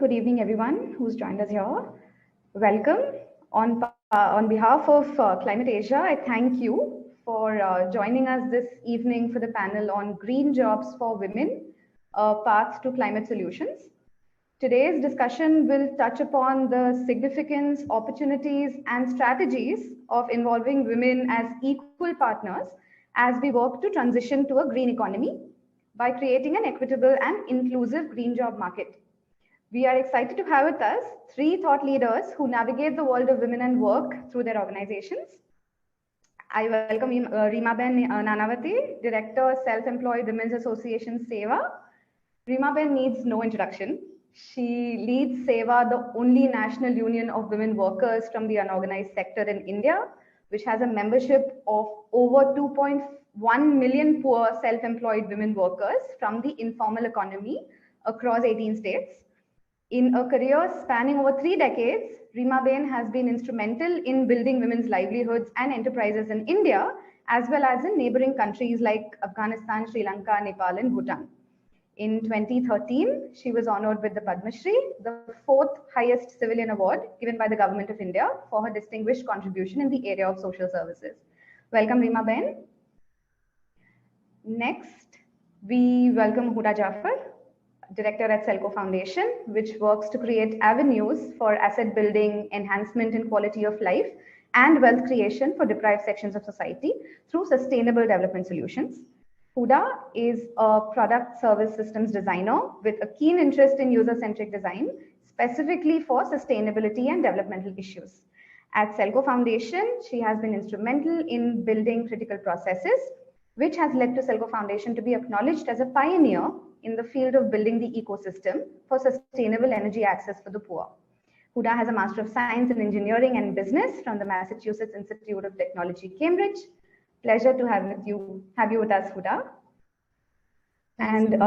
Good evening, everyone who's joined us here. Welcome. On behalf of Climate Asia, I thank you for joining us this evening for the panel on Green Jobs for Women, a Path to Climate Solutions. Today's discussion will touch upon the significance, opportunities, and strategies of involving women as equal partners as we work to transition to a green economy by creating an equitable and inclusive green job market. We are excited to have with us three thought leaders who navigate the world of women and work through their organizations. I welcome Reema Nanavaty, Director, Self-Employed Women's Association, SEWA. Reema needs no introduction. She leads SEWA, the only national union of women workers from the unorganized sector in India, which has a membership of over 2.1 million poor self-employed women workers from the informal economy across 18 states. In a career spanning over 3 decades, Reema has been instrumental in building women's livelihoods and enterprises in India, as well as in neighboring countries like Afghanistan, Sri Lanka, Nepal, and Bhutan. In 2013, she was honored with the Padma Shri, the 4th highest civilian award given by the Government of India for her distinguished contribution in the area of social services. Welcome, Reema. Next, we welcome Huda Jaffer, Director at SELCO Foundation, which works to create avenues for asset building, enhancement in quality of life, and wealth creation for deprived sections of society through sustainable development solutions. Huda is a product service systems designer with a keen interest in user-centric design, specifically for sustainability and developmental issues. At SELCO Foundation, she has been instrumental in building critical processes, which has led to SELCO Foundation to be acknowledged as a pioneer in the field of building the ecosystem for sustainable energy access for the poor. Huda has a Master of Science in Engineering and Business from the Massachusetts Institute of Technology, Cambridge. Pleasure to have you with us, Huda. And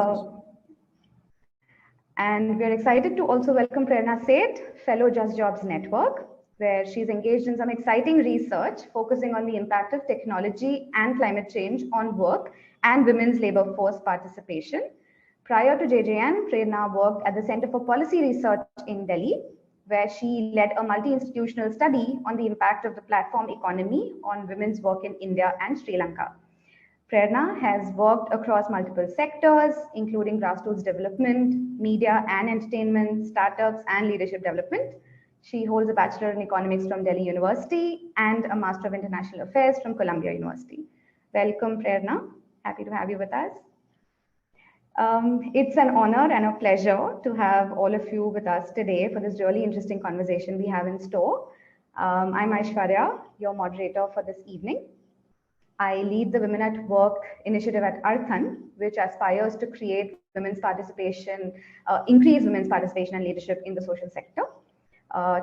we're excited to also welcome Prerna, Seth, fellow Just Jobs Network, where she's engaged in some exciting research focusing on the impact of technology and climate change on work and women's labor force participation. Prior to JJN, Prerna worked at the Center for Policy Research in Delhi, where she led a multi-institutional study on the impact of the platform economy on women's work in India and Sri Lanka. Prerna has worked across multiple sectors, including grassroots development, media and entertainment, startups, and leadership development. She holds a Bachelor in Economics from Delhi University and a Master of International Affairs from Columbia University. Welcome, Prerna. Happy to have you with us. It's an honor and a pleasure to have all of you with us today for this really interesting conversation we have in store. I'm Aiswarya, your moderator for this evening. I lead the Women at Work initiative at Arthan, which aspires to create women's participation, increase women's participation and leadership in the social sector.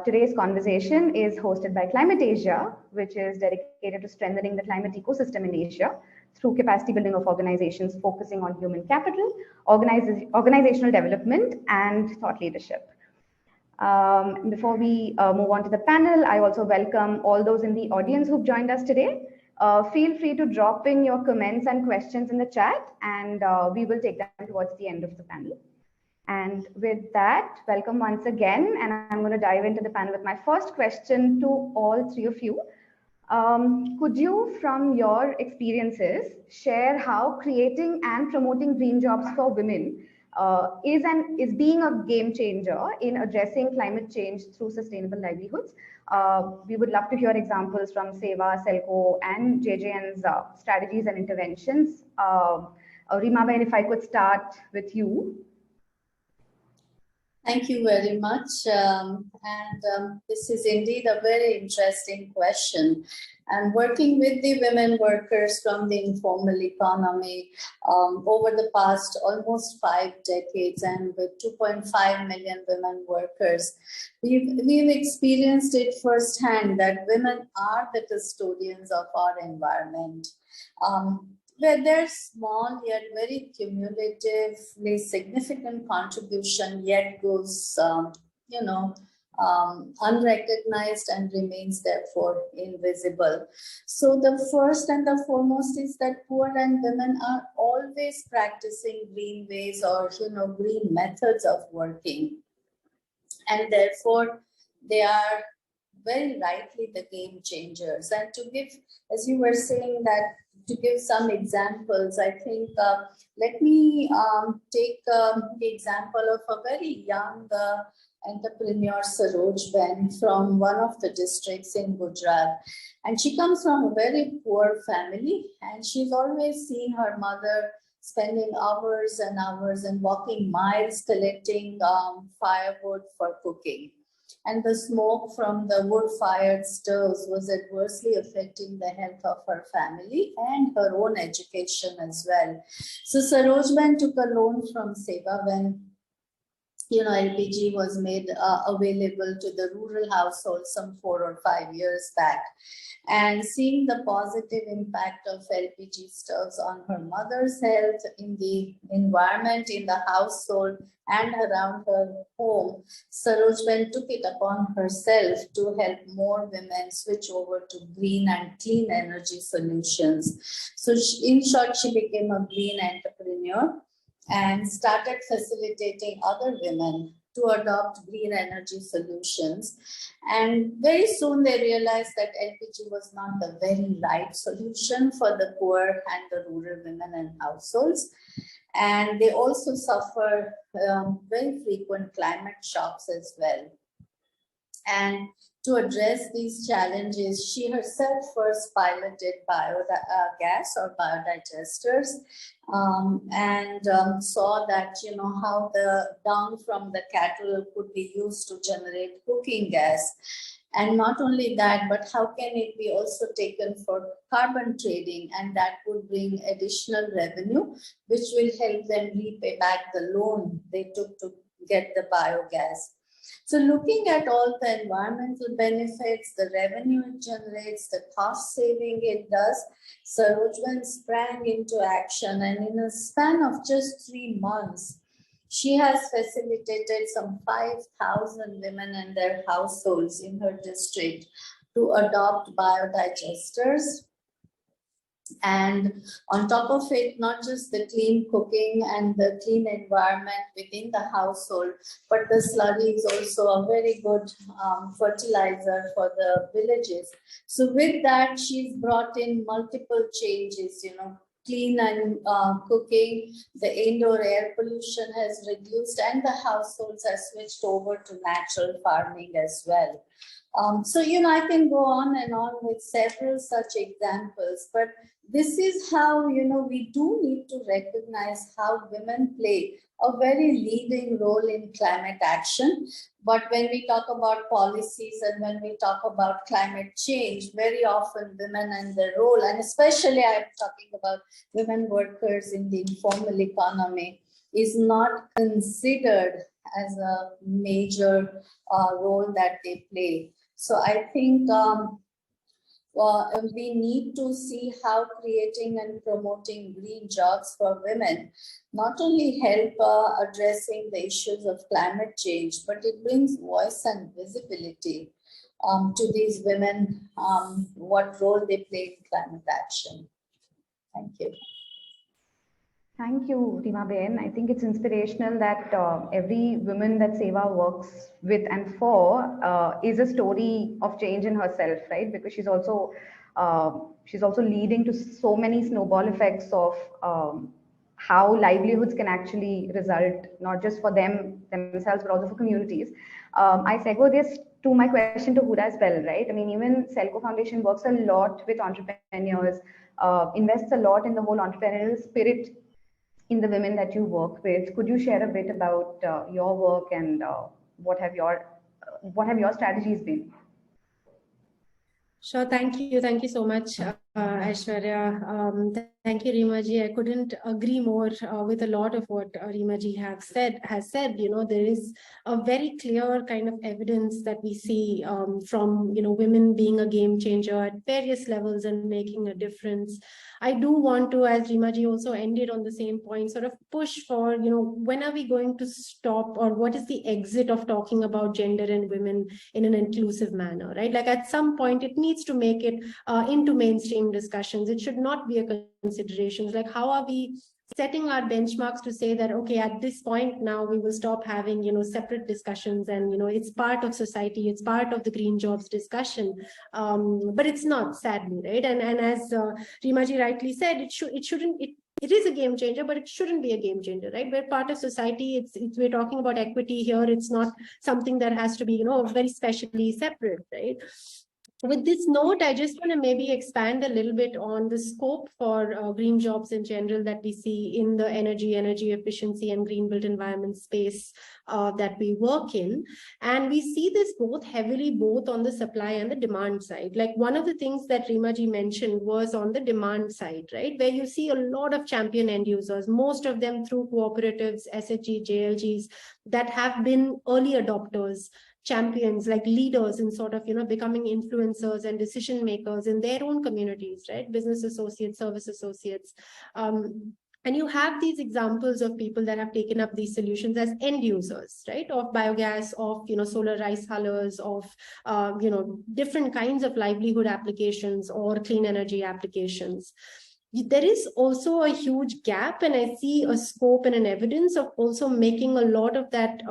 Today's conversation is hosted by Climate Asia, which is dedicated to strengthening the climate ecosystem in Asia through capacity building of organizations focusing on human capital, organizational development, and thought leadership. Before we move on to the panel, I also welcome all those in the audience who've joined us today. Feel free to drop in your comments and questions in the chat, and we will take them towards the end of the panel. And with that, welcome once again, and I'm going to dive into the panel with my first question to all three of you. Could you, from your experiences, share how creating and promoting green jobs for women is being a game changer in addressing climate change through sustainable livelihoods? We would love to hear examples from SEWA, SELCO, and JJN's strategies and interventions. Reema, if I could start with you. Thank you very much. This is indeed a very interesting question. And working with the women workers from the informal economy over the past almost 5 decades, and with 2.5 million women workers, we've experienced it firsthand that women are the custodians of our environment. Where their small yet very cumulatively significant contribution yet goes, unrecognized and remains therefore invisible. So the first and the foremost is that poor and women are always practicing green ways or green methods of working. And therefore, they are very rightly the game changers. And to give, as you were saying, that to give some examples, I think, let me take the example of a very young entrepreneur, Ben, from one of the districts in Gujarat. And she comes from a very poor family, and she's always seen her mother spending hours and hours and walking miles collecting firewood for cooking. And the smoke from the wood-fired stoves was adversely affecting the health of her family and her own education as well. So Sarojban took a loan from SEWA when LPG was made available to the rural households some 4 or 5 years back. And seeing the positive impact of LPG stoves on her mother's health, in the environment, in the household, and around her home, Sarojban took it upon herself to help more women switch over to green and clean energy solutions. So in short, she became a green entrepreneur and started facilitating other women to adopt green energy solutions. And very soon they realized that LPG was not the very right solution for the poor and the rural women and households. And they also suffer very frequent climate shocks as well. And to address these challenges, she herself first piloted biogas or biodigesters and saw that, how the dung from the cattle could be used to generate cooking gas. And not only that, but how can it be also taken for carbon trading, and that would bring additional revenue, which will help them repay back the loan they took to get the biogas. So looking at all the environmental benefits, the revenue it generates, the cost saving it does, Sarojban sprang into action, and in a span of just 3 months, she has facilitated some 5,000 women and their households in her district to adopt biodigesters. And on top of it, not just the clean cooking and the clean environment within the household, but the slurry is also a very good fertilizer for the villages. So with that, she's brought in multiple changes, clean and cooking, the indoor air pollution has reduced, and the households have switched over to natural farming as well. So, I can go on and on with several such examples, but this is how, we do need to recognize how women play a very leading role in climate action. But when we talk about policies and when we talk about climate change, very often women and their role, and especially I'm talking about women workers in the informal economy, is not considered as a major role that they play. So I think we need to see how creating and promoting green jobs for women not only help addressing the issues of climate change, but it brings voice and visibility to these women, what role they play in climate action. Thank you. Thank you, Reema Ben. I think it's inspirational that every woman that SEWA works with and for is a story of change in herself, right? Because she's also leading to so many snowball effects of how livelihoods can actually result, not just for themselves, but also for communities. I segue this to my question to Huda as well, right? I mean, even SELCO Foundation works a lot with entrepreneurs, invests a lot in the whole entrepreneurial spirit in the women that you work with. Could you share a bit about your work and what have your strategies been? Sure, thank you so much, Aiswarya. Thank you, Reema ji. I couldn't agree more with a lot of what Reema ji has said. There is a very clear kind of evidence that we see from women being a game changer at various levels and making a difference. I do want to, as Reema ji also ended on the same point, sort of push for when are we going to stop, or what is the exit of talking about gender and women in an inclusive manner, right? Like at some point it needs to make it into mainstream discussions. It should not be a considerations like how are we setting our benchmarks to say that, okay, at this point now we will stop having, separate discussions, and, it's part of society, it's part of the green jobs discussion. But it's not, sadly, right? And as Reema ji rightly said, it is a game changer, but it shouldn't be a game changer, right? We're part of society. We're talking about equity here. It's not something that has to be, very specially separate, right? With this note, I just want to maybe expand a little bit on the scope for green jobs in general that we see in the energy efficiency and green built environment space that we work in. And we see this heavily both on the supply and the demand side. Like one of the things that Reema ji mentioned was on the demand side, right? Where you see a lot of champion end users, most of them through cooperatives, SHG, JLGs, that have been early adopters, champions, like leaders in sort of, becoming influencers and decision makers in their own communities, right? Business associates, service associates. And you have these examples of people that have taken up these solutions as end users, right? Of biogas, of, solar rice hullers, of, different kinds of livelihood applications or clean energy applications. There is also a huge gap, and I see a scope and an evidence of also making a lot of that,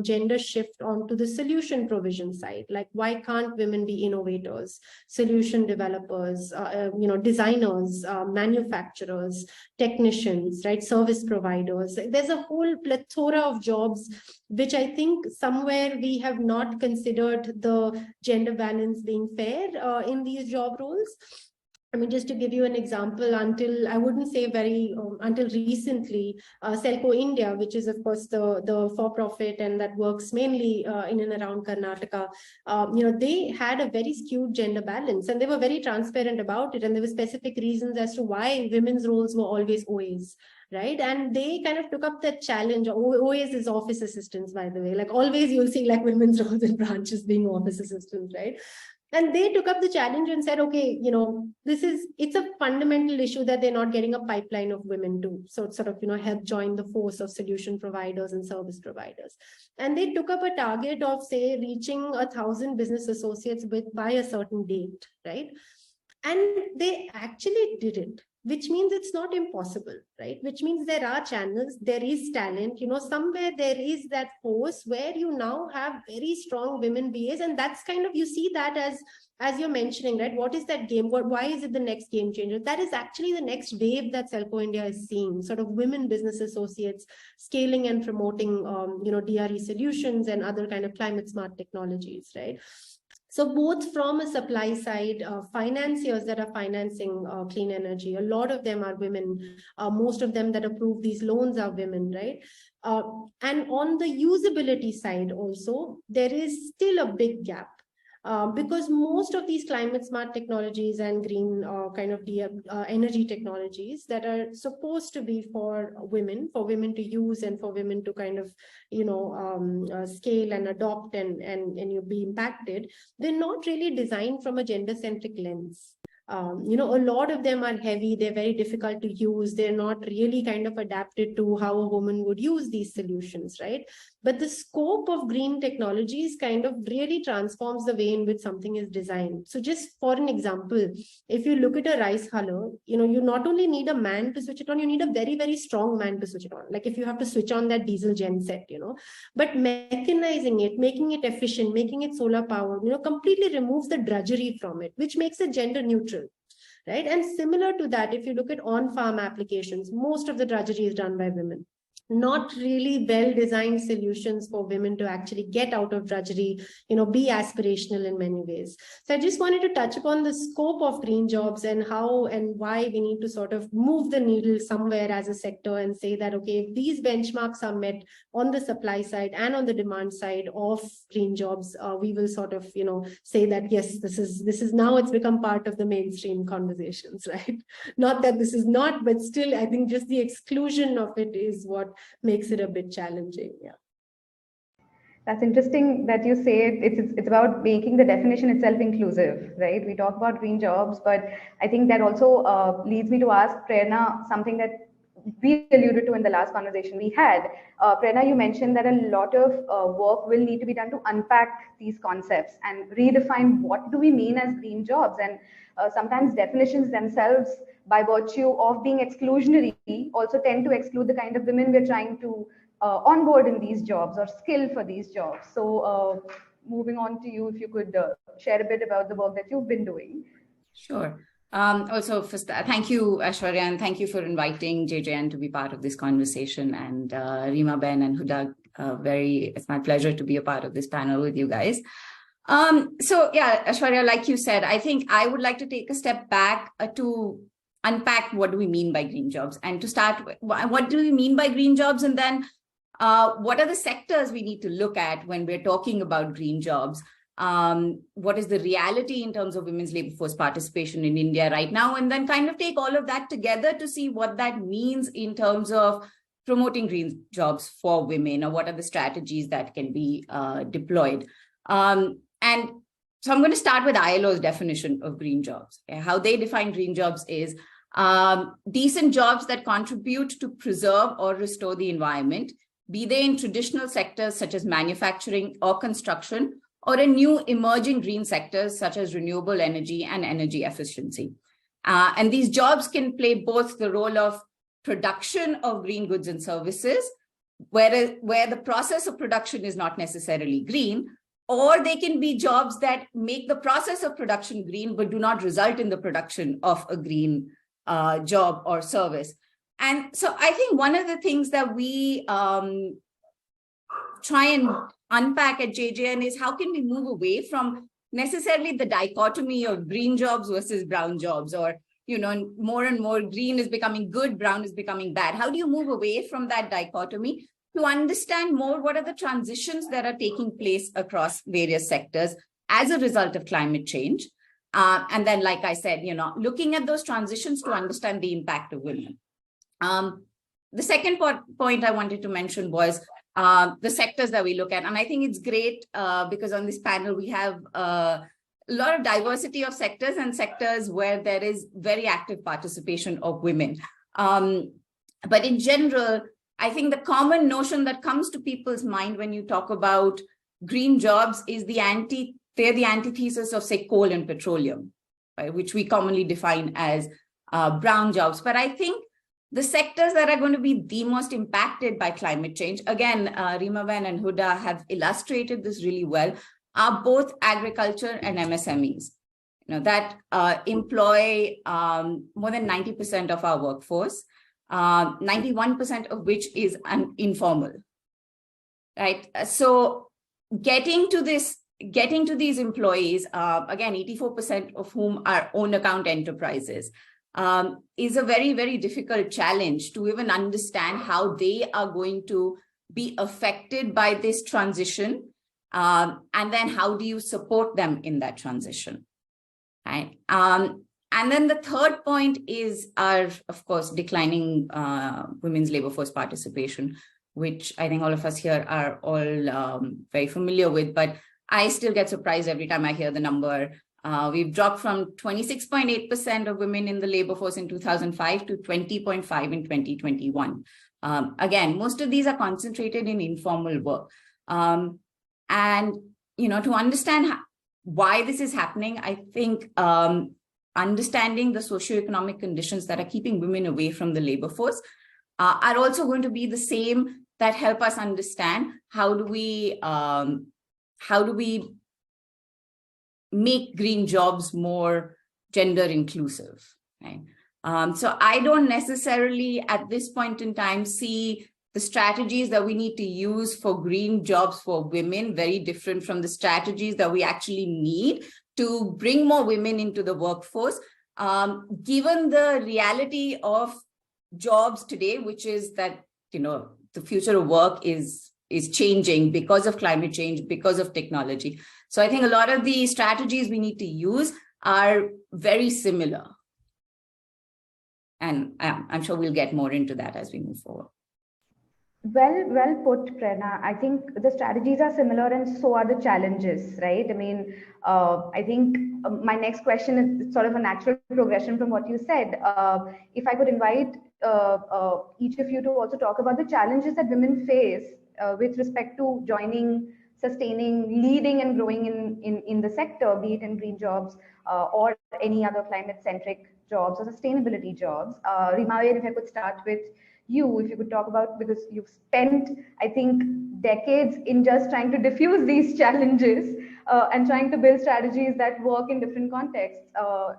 gender shift onto the solution provision side. Like, why can't women be innovators, solution developers, designers, manufacturers, technicians, right? Service providers. There's a whole plethora of jobs, which I think somewhere we have not considered the gender balance being fair in these job roles. I mean, just to give you an example, until recently, SELCO India, which is of course the for-profit and that works mainly in and around Karnataka, they had a very skewed gender balance, and they were very transparent about it. And there were specific reasons as to why women's roles were always OAs. Right. And they kind of took up that challenge. OAs is office assistants, by the way. Like always you'll see like women's roles in branches being office assistants, right? And they took up the challenge and said, okay, it's a fundamental issue that they're not getting a pipeline of women to sort of, help join the force of solution providers and service providers. And they took up a target of, say, reaching 1,000 business associates by a certain date, right? And they actually did it, which means it's not impossible, right? Which means there are channels, there is talent, somewhere there is that force where you now have very strong women BAs. And that's kind of, you see that as you're mentioning, right? What is that game? Why is it the next game changer? That is actually the next wave that SELCO India is seeing, sort of women business associates scaling and promoting, DRE solutions and other kind of climate smart technologies, right? So both from a supply side, financiers that are financing clean energy, a lot of them are women. Most of them that approve these loans are women, right? And on the usability side also, there is still a big gap. Because most of these climate smart technologies and green energy technologies that are supposed to be for women to use and for women to kind of, scale and adopt and you be impacted, they're not really designed from a gender-centric lens. A lot of them are heavy, they're very difficult to use, they're not really kind of adapted to how a woman would use these solutions, right? But the scope of green technologies kind of really transforms the way in which something is designed. So just for an example, if you look at a rice huller, you not only need a man to switch it on, you need a very, very strong man to switch it on. Like if you have to switch on that diesel genset, but mechanizing it, making it efficient, making it solar powered, completely removes the drudgery from it, which makes it gender neutral. Right. And similar to that, if you look at on-farm applications, most of the drudgery is done by women. Not really well-designed solutions for women to actually get out of drudgery, be aspirational in many ways. So I just wanted to touch upon the scope of green jobs and how and why we need to sort of move the needle somewhere as a sector and say that, okay, if these benchmarks are met on the supply side and on the demand side of green jobs, we will sort of, say that, yes, this is now it's become part of the mainstream conversations, right? Not that this is not, but still, I think just the exclusion of it is what makes it a bit challenging. Yeah. That's interesting that you say it's about making the definition itself inclusive, right? We talk about green jobs, but I think that also leads me to ask Prerna something that we alluded to in the last conversation we had. Prerna, you mentioned that a lot of work will need to be done to unpack these concepts and redefine what do we mean as green jobs. And sometimes definitions themselves, by virtue of being exclusionary, also tend to exclude the kind of women we're trying to onboard in these jobs or skill for these jobs. So moving on to you, if you could share a bit about the work that you've been doing. Sure. Also, first, thank you, Aiswarya, and thank you for inviting JJN to be part of this conversation. And Reema Ben and Huda, it's my pleasure to be a part of this panel with you guys. So yeah, Aiswarya, like you said, I think I would like to take a step back to unpack what do we mean by green jobs, and to start with, what do we mean by green jobs, and then what are the sectors we need to look at when we're talking about green jobs? What is the reality in terms of women's labor force participation in India right now, and then kind of take all of that together to see what that means in terms of promoting green jobs for women, or what are the strategies that can be deployed. And so I'm going to start with ILO's definition of green jobs. How they define green jobs is decent jobs that contribute to preserve or restore the environment, be they in traditional sectors such as manufacturing or construction, or in new emerging green sectors such as renewable energy and energy efficiency. And these jobs can play both the role of production of green goods and services, where the process of production is not necessarily green, or they can be jobs that make the process of production green but do not result in the production of a green job or service. And so I think one of the things that we try and unpack at JJN is how can we move away from necessarily the dichotomy of green jobs versus brown jobs, or, you know, more and more green is becoming good, brown is becoming bad. How do you move away from that dichotomy to understand more what are the transitions that are taking place across various sectors as a result of climate change? And then, like I said, you know, looking at those transitions to understand the impact of women. The second point I wanted to mention was the sectors that we look at. And I think it's great because on this panel, we have a lot of diversity of sectors, and sectors where there is very active participation of women. But in general, I think the common notion that comes to people's mind when you talk about green jobs is they're the antithesis of, say, coal and petroleum, right, which we commonly define as brown jobs. But I think the sectors that are going to be the most impacted by climate change, again, Reema and Huda have illustrated this really well, are both agriculture and MSMEs, you know, that employ more than 90% of our workforce, 91% of which is informal, right? So getting to these employees, again, 84% of whom are own account enterprises, is a very, very difficult challenge to even understand how they are going to be affected by this transition. And then how do you support them in that transition, right? And then the third point is our, of course, declining women's labor force participation, which I think all of us here are all very familiar with, but I still get surprised every time I hear the number. We've dropped from 26.8% of women in the labor force in 2005 to 20.5 in 2021. Again, most of these are concentrated in informal work. And, you know, to understand why this is happening, I think understanding the socioeconomic conditions that are keeping women away from the labor force are also going to be the same that help us understand how do we make green jobs more gender inclusive, right? So I don't necessarily at this point in time see the strategies that we need to use for green jobs for women very different from the strategies that we actually need to bring more women into the workforce, given the reality of jobs today, which is that, you know, the future of work is changing because of climate change, because of technology. So I think a lot of the strategies we need to use are very similar. And I'm sure we'll get more into that as we move forward. Well put, Prerna. I think the strategies are similar and so are the challenges, right? I mean, I think my next question is sort of a natural progression from what you said. If I could invite each of you to also talk about the challenges that women face with respect to joining, sustaining, leading, and growing in the sector, be it in green jobs or any other climate-centric jobs or sustainability jobs. Reema, if I could start with you, if you could talk about, because you've spent, I think, decades in just trying to diffuse these challenges and trying to build strategies that work in different contexts.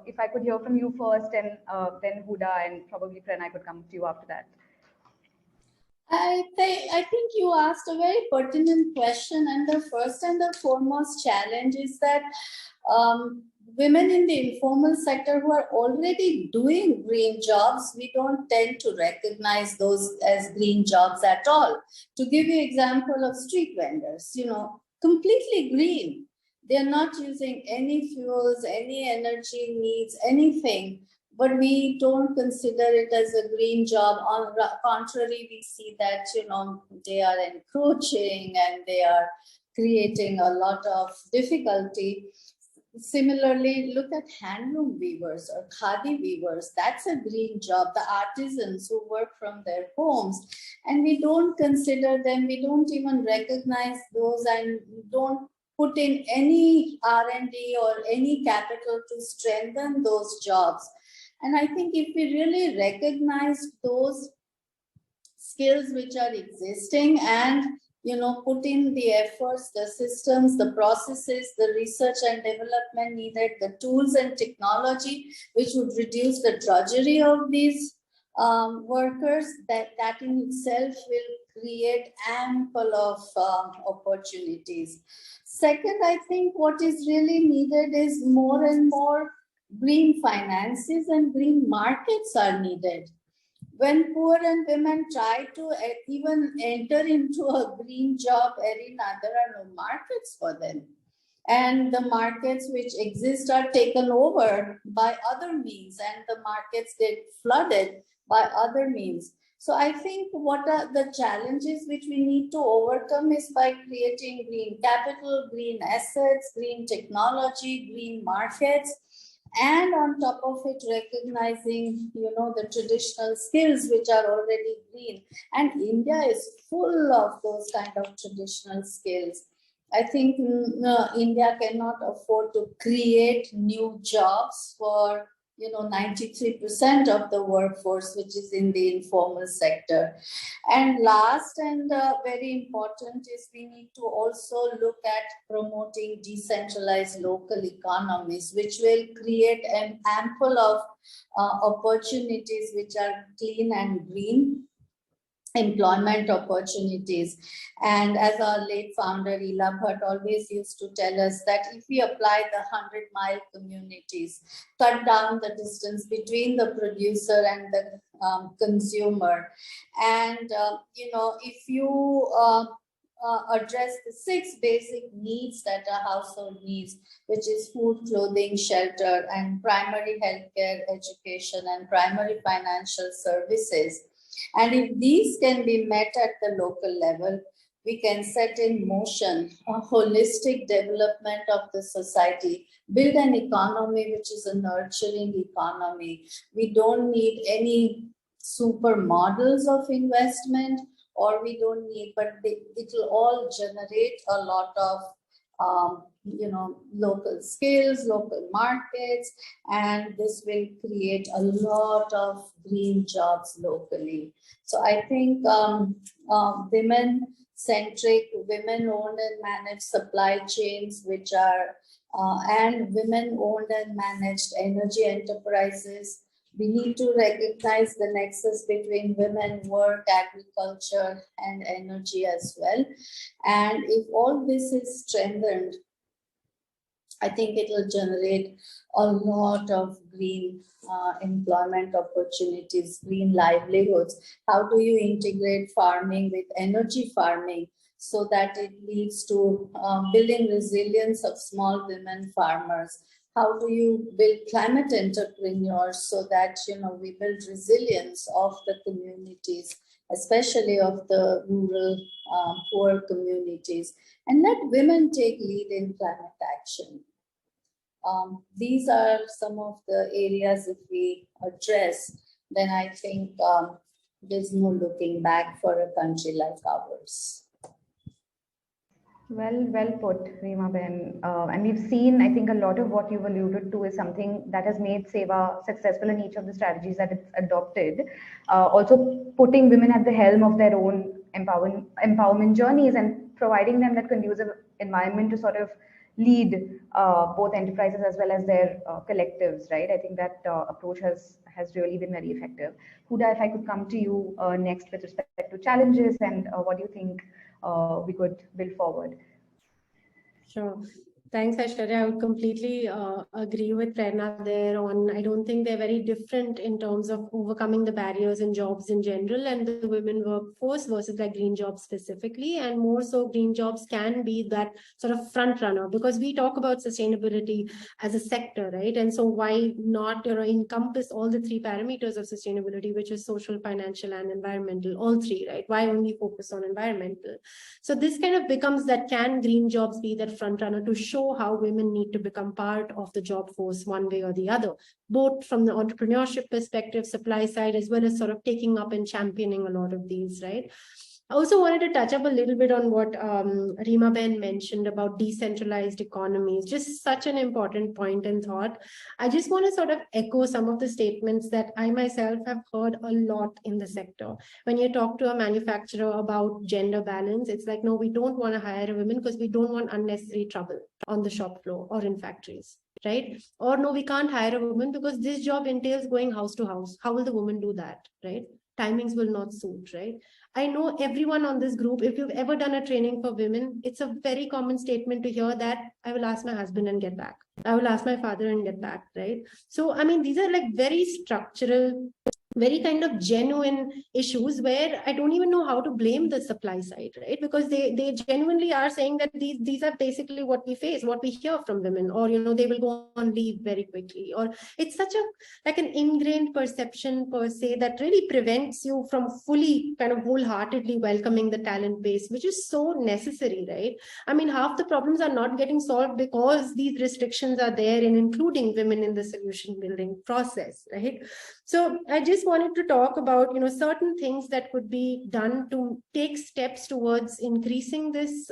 If I could hear from you first, and then Huda and probably Prerna, I could come to you after that. I think you asked a very pertinent question, and the first and the foremost challenge is that women in the informal sector who are already doing green jobs, we don't tend to recognize those as green jobs at all. To give you an example of street vendors, completely green. They're not using any fuels, any energy needs, anything, but we don't consider it as a green job. On the contrary, we see that, they are encroaching and they are creating a lot of difficulty. Similarly, look at handloom weavers or khadi weavers. That's a green job. The artisans who work from their homes, and we don't consider them. We don't even recognize those, and don't put in any R&D or any capital to strengthen those jobs. And I think if we really recognize those skills which are existing and put in the efforts, the systems, the processes, the research and development needed, the tools and technology which would reduce the drudgery of these workers, that in itself will create ample of opportunities. Second, I think what is really needed is more and more green finances and green markets are needed. When poor and women try to even enter into a green job arena, there are no markets for them. And the markets which exist are taken over by other means, and the markets get flooded by other means. So I think what are the challenges which we need to overcome is by creating green capital, green assets, green technology, green markets, and on top of it, recognizing, the traditional skills which are already green. And India is full of those kind of traditional skills. I think India cannot afford to create new jobs for 93% of the workforce, which is in the informal sector. And last and very important is we need to also look at promoting decentralized local economies, which will create an ample of opportunities which are clean and green employment opportunities. And as our late founder Ela Bhatt always used to tell us, that if we apply the 100-mile communities, cut down the distance between the producer and the consumer, and if you address the 6 basic needs that a household needs, which is food, clothing, shelter, and primary healthcare, education, and primary financial services. And if these can be met at the local level, we can set in motion a holistic development of the society, build an economy which is a nurturing economy. We don't need any super models of investment, or we don't need, but it will all generate a lot of local skills, local markets, and this will create a lot of green jobs locally. So I think women-centric, women-owned and managed supply chains, which are, and women-owned and managed energy enterprises. We need to recognize the nexus between women, work, agriculture, and energy as well. And if all this is strengthened, I think it will generate a lot of green employment opportunities, green livelihoods. How do you integrate farming with energy farming so that it leads to building resilience of small women farmers? How do you build climate entrepreneurs so that we build resilience of the communities, especially of the rural poor communities, and let women take lead in climate action? These are some of the areas if we address, then I think there's no looking back for a country like ours. Well put, Reema Ben. And we've seen, I think, a lot of what you've alluded to is something that has made SEWA successful in each of the strategies that it's adopted. Also, putting women at the helm of their own empowerment journeys and providing them that conducive environment to sort of lead both enterprises as well as their collectives, right? I think that approach has really been very effective. Huda, if I could come to you next with respect to challenges and what do you think we could build forward? Sure. Thanks, Aiswarya. I would completely agree with Prerna there on, I don't think they're very different in terms of overcoming the barriers in jobs in general and the women workforce versus like green jobs specifically. And more so, green jobs can be that sort of front runner because we talk about sustainability as a sector, right? And so why not encompass all the three parameters of sustainability, which is social, financial, and environmental, all three, right? Why only focus on environmental? So this kind of becomes that, can green jobs be that front runner to show how women need to become part of the job force one way or the other, both from the entrepreneurship perspective, supply side, as well as sort of taking up and championing a lot of these, right? I also wanted to touch up a little bit on what Reema Ben mentioned about decentralized economies, just such an important point and thought. I just want to sort of echo some of the statements that I myself have heard a lot in the sector. When you talk to a manufacturer about gender balance, it's like, no, we don't want to hire a woman because we don't want unnecessary trouble on the shop floor or in factories, right? Or no, we can't hire a woman because this job entails going house to house. How will the woman do that, right? Timings will not suit, right? I know everyone on this group, if you've ever done a training for women, it's a very common statement to hear that I will ask my husband and get back. I will ask my father and get back, right? So, I mean, these are like very structural, very kind of genuine issues where I don't even know how to blame the supply side, right? Because they genuinely are saying that these are basically what we face, what we hear from women, or, they will go on leave very quickly. Or it's such a, like an ingrained perception per se that really prevents you from fully kind of wholeheartedly welcoming the talent base, which is so necessary, right? I mean, half the problems are not getting solved because these restrictions are there in including women in the solution building process, right? So I just wanted to talk about, certain things that could be done to take steps towards increasing this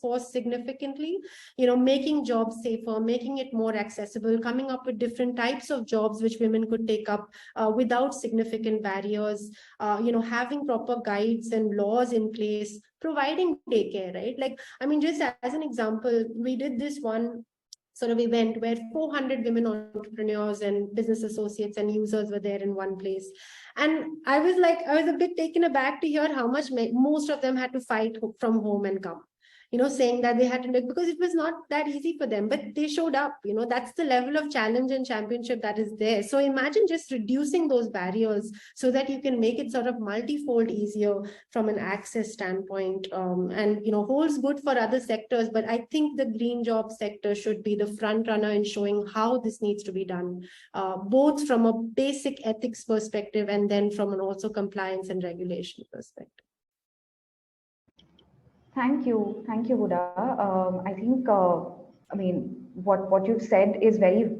force significantly, making jobs safer, making it more accessible, coming up with different types of jobs which women could take up without significant barriers, having proper guides and laws in place, providing daycare, right? Like, I mean, just as an example, we did this one sort of event where 400 women entrepreneurs and business associates and users were there in one place. And I was a bit taken aback to hear how much most of them had to fight from home and come, saying that they had to look because it was not that easy for them, but they showed up, that's the level of challenge and championship that is there. So imagine just reducing those barriers so that you can make it sort of multifold easier from an access standpoint, and, holds good for other sectors. But I think the green job sector should be the front runner in showing how this needs to be done, both from a basic ethics perspective and then from an also compliance and regulation perspective. Thank you, Huda. I think, I mean, what you've said is very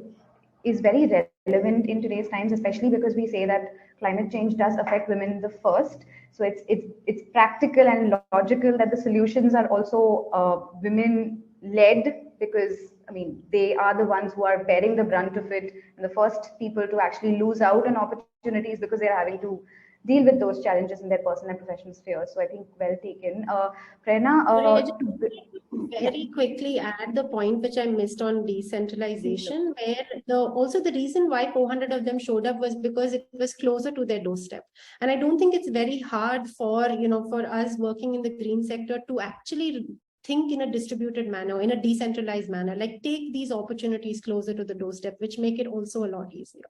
relevant in today's times, especially because we say that climate change does affect women the first. So it's practical and logical that the solutions are also women led, because I mean they are the ones who are bearing the brunt of it and the first people to actually lose out on opportunities because they're having to deal with those challenges in their personal and professional spheres. So I think well taken. Prerna, very quickly add the point which I missed on decentralization, where the reason why 400 of them showed up was because it was closer to their doorstep. And I don't think it's very hard for us working in the green sector to actually think in a distributed manner, in a decentralized manner, like take these opportunities closer to the doorstep, which make it also a lot easier.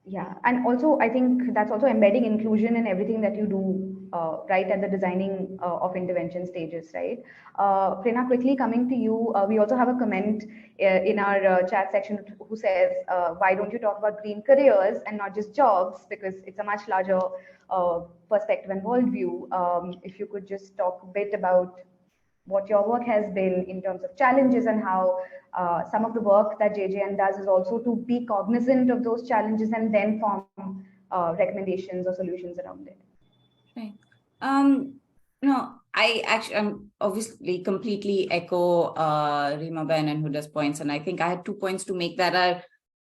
Yeah, and also I think that's also embedding inclusion in everything that you do, right at the designing of intervention stages, right? Prerna, quickly coming to you, we also have a comment in our chat section who says, why don't you talk about green careers and not just jobs, because it's a much larger perspective and worldview. If you could just talk a bit about what your work has been in terms of challenges, and how some of the work that JJN does is also to be cognizant of those challenges and then form recommendations or solutions around it. Right. No, I'm obviously completely echo Reema Ben and Huda's points, and I think I had 2 points to make that are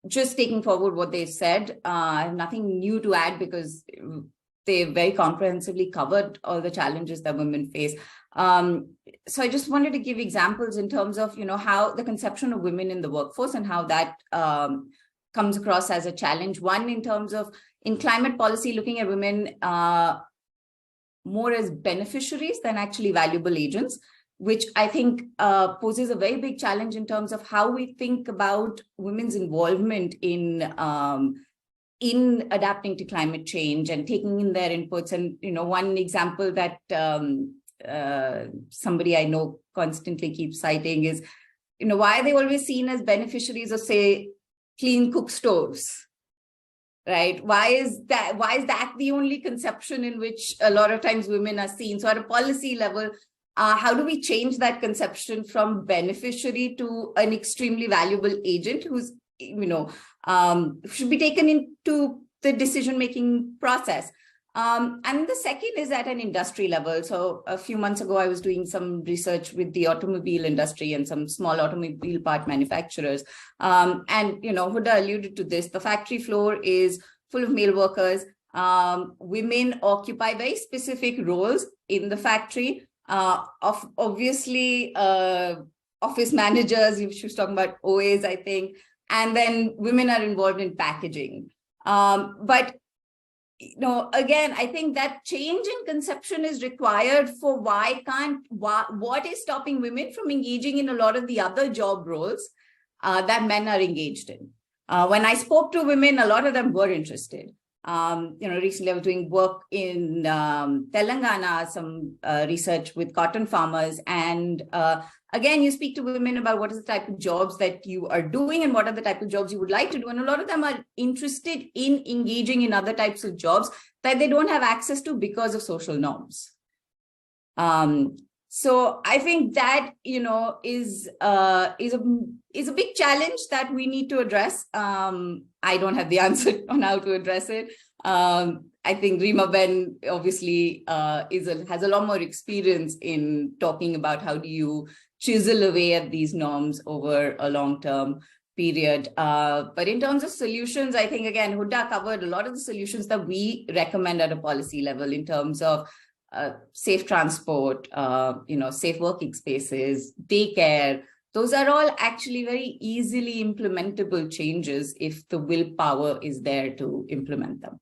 just taking forward what they said. I have nothing new to add because they very comprehensively covered all the challenges that women face. So I just wanted to give examples in terms of, how the conception of women in the workforce and how that comes across as a challenge. One, in terms of in climate policy, looking at women more as beneficiaries than actually valuable agents, which I think poses a very big challenge in terms of how we think about women's involvement in adapting to climate change and taking in their inputs. And, one example that somebody I know constantly keeps citing is, why are they always seen as beneficiaries of, say, clean cook stoves? Right? Why is that the only conception in which a lot of times women are seen? So at a policy level, how do we change that conception from beneficiary to an extremely valuable agent who's, should be taken into the decision-making process? And the second is at an industry level. So a few months ago, I was doing some research with the automobile industry and some small automobile part manufacturers. And, Huda alluded to this. The factory floor is full of male workers. Women occupy very specific roles in the factory. Obviously, office managers, she was talking about OAs, I think. And then women are involved in packaging. But again, I think that change in conception is required for what is stopping women from engaging in a lot of the other job roles that men are engaged in. When I spoke to women, a lot of them were interested. Recently I was doing work in Telangana, some research with cotton farmers. And again, you speak to women about what is the type of jobs that you are doing and what are the type of jobs you would like to do. And a lot of them are interested in engaging in other types of jobs that they don't have access to because of social norms. So I think that, is a big challenge that we need to address. I don't have the answer on how to address it. I think Reema Ben obviously has a lot more experience in talking about how do you chisel away at these norms over a long-term period. But in terms of solutions, I think, again, Huda covered a lot of the solutions that we recommend at a policy level in terms of safe transport, safe working spaces, daycare. Those are all actually very easily implementable changes if the willpower is there to implement them.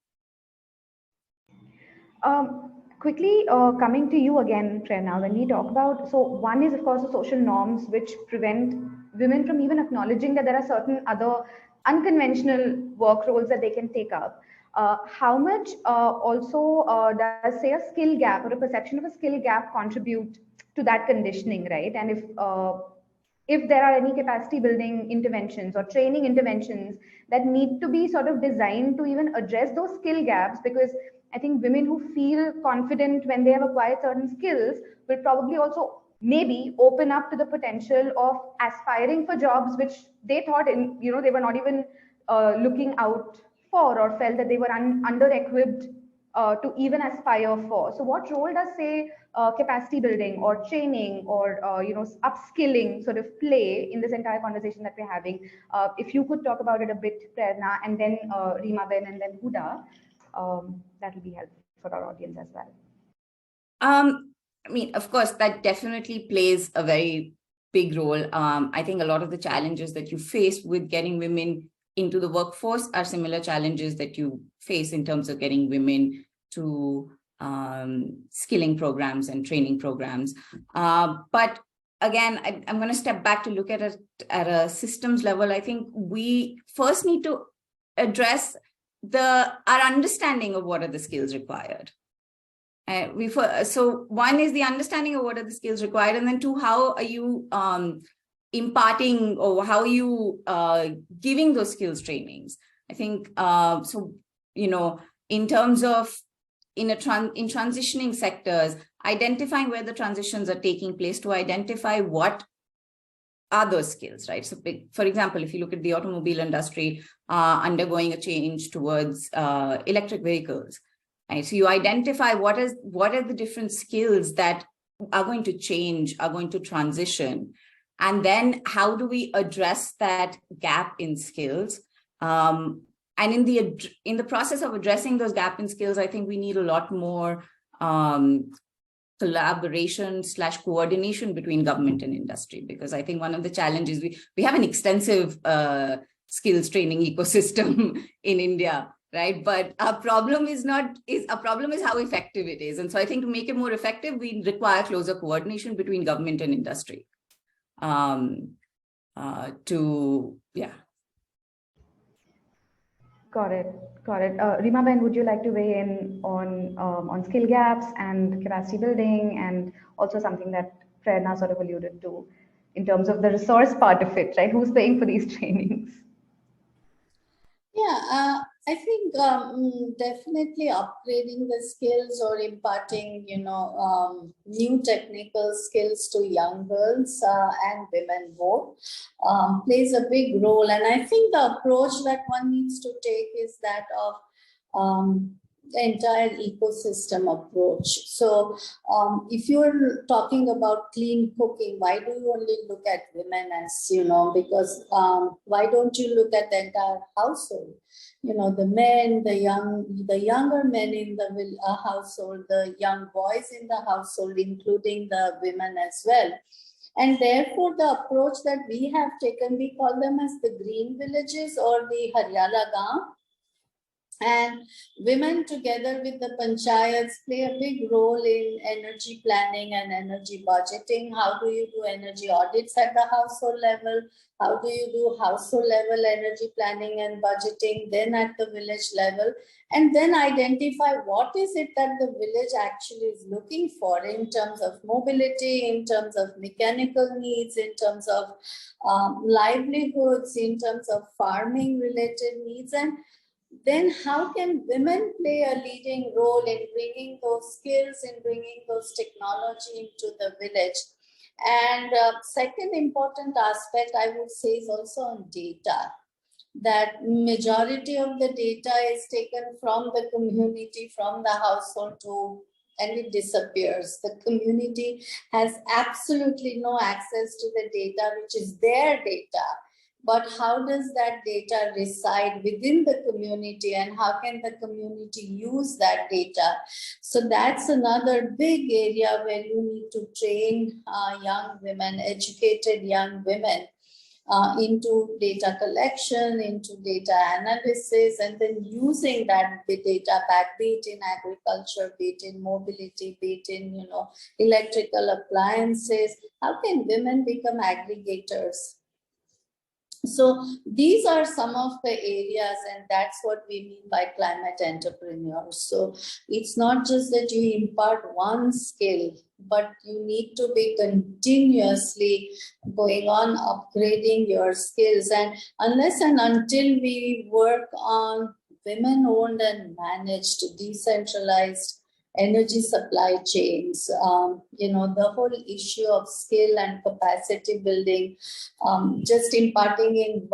Quickly coming to you again, Prerna, when we talk about, so one is of course the social norms which prevent women from even acknowledging that there are certain other unconventional work roles that they can take up. How much also does, say, a skill gap or a perception of a skill gap contribute to that conditioning, right? And if there are any capacity building interventions or training interventions that need to be sort of designed to even address those skill gaps, because I think women who feel confident when they have acquired certain skills will probably also maybe open up to the potential of aspiring for jobs which they thought they were not even looking out for, or felt that they were under-equipped to even aspire for. So what role does, say, capacity building or training or upskilling sort of play in this entire conversation that we're having? If you could talk about it a bit, Prerna, and then Reema Ben, and then Huda, that will be helpful for our audience as well. Of course, that definitely plays a very big role. I think a lot of the challenges that you face with getting women into the workforce are similar challenges that you face in terms of getting women to skilling programs and training programs. But again, I'm going to step back to look at it at a systems level. I think we first need to address our understanding of what are the skills required. So one is the understanding of what are the skills required, and then two, how are you imparting, or how are you giving those skills trainings? I think, in terms of in transitioning sectors, identifying where the transitions are taking place to identify what are those skills, right? So, for example, if you look at the automobile industry undergoing a change towards electric vehicles, right? So you identify what are the different skills that are going to change, are going to transition, and then how do we address that gap in skills? And in the process of addressing those gap in skills, I think we need a lot more collaboration / coordination between government and industry, because I think one of the challenges, we have an extensive skills training ecosystem in India, right? But our problem is how effective it is. And so I think to make it more effective, we require closer coordination between government and industry. Got it. Reema Ben, would you like to weigh in on skill gaps and capacity building, and also something that Prerna sort of alluded to in terms of the resource part of it, right? Who's paying for these trainings? Yeah, I think definitely upgrading the skills or imparting, new technical skills to young girls and women both plays a big role. And I think the approach that one needs to take is that of the entire ecosystem approach. So if you're talking about clean cooking, why do you only look at women as, because why don't you look at the entire household? The men, the younger men in the household, the young boys in the household, including the women as well. And therefore, the approach that we have taken, we call them as the green villages or the Haryala Gaon. And women together with the panchayats play a big role in energy planning and energy budgeting. How do you do energy audits at the household level? How do you do household level energy planning and budgeting, then at the village level? And then identify what is it that the village actually is looking for in terms of mobility, in terms of mechanical needs, in terms of livelihoods, in terms of farming related needs. And then how can women play a leading role in bringing those skills, in bringing those technology into the village? And second important aspect I would say is also on data. That majority of the data is taken from the community, from the household and it disappears. The community has absolutely no access to the data, which is their data. But how does that data reside within the community, and how can the community use that data? So that's another big area where you need to train young women, educated young women into data collection, into data analysis, and then using that data back, be it in agriculture, be it in mobility, be it in electrical appliances. How can women become aggregators? So these are some of the areas, and that's what we mean by climate entrepreneurs. So it's not just that you impart one skill, but you need to be continuously going on upgrading your skills. And unless and until we work on women-owned and managed decentralized energy supply chains, the whole issue of skill and capacity building, just imparting it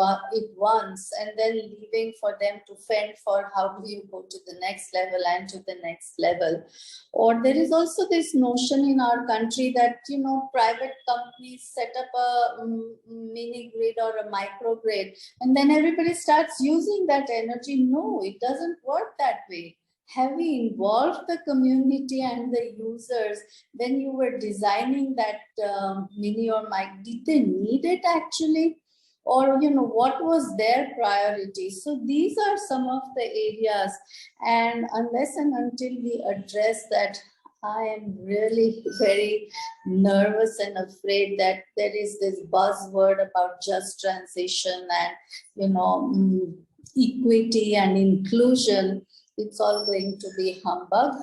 once and then leaving for them to fend for how do you go to the next level and to the next level. Or there is also this notion in our country that, private companies set up a mini grid or a microgrid, and then everybody starts using that energy. No, it doesn't work that way. Have we involved the community and the users when you were designing that mini or mic? Did they need it actually? Or, what was their priority? So these are some of the areas. And unless and until we address that, I am really very nervous and afraid that there is this buzzword about just transition and, equity and inclusion. It's all going to be humbug.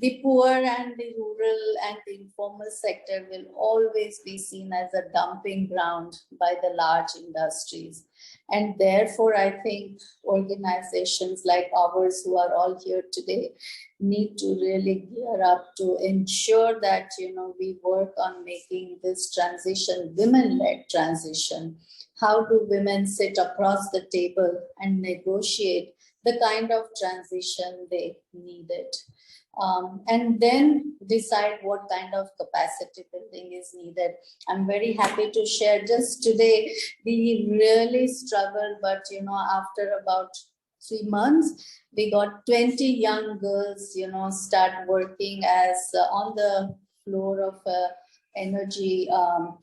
The poor and the rural and the informal sector will always be seen as a dumping ground by the large industries. And therefore, I think organizations like ours who are all here today need to really gear up to ensure that, we work on making this transition women-led transition. How do women sit across the table and negotiate the kind of transition they needed? And then decide what kind of capacity building is needed. I'm very happy to share just today, we really struggled, but after about 3 months, we got 20 young girls, start working as on the floor of a energy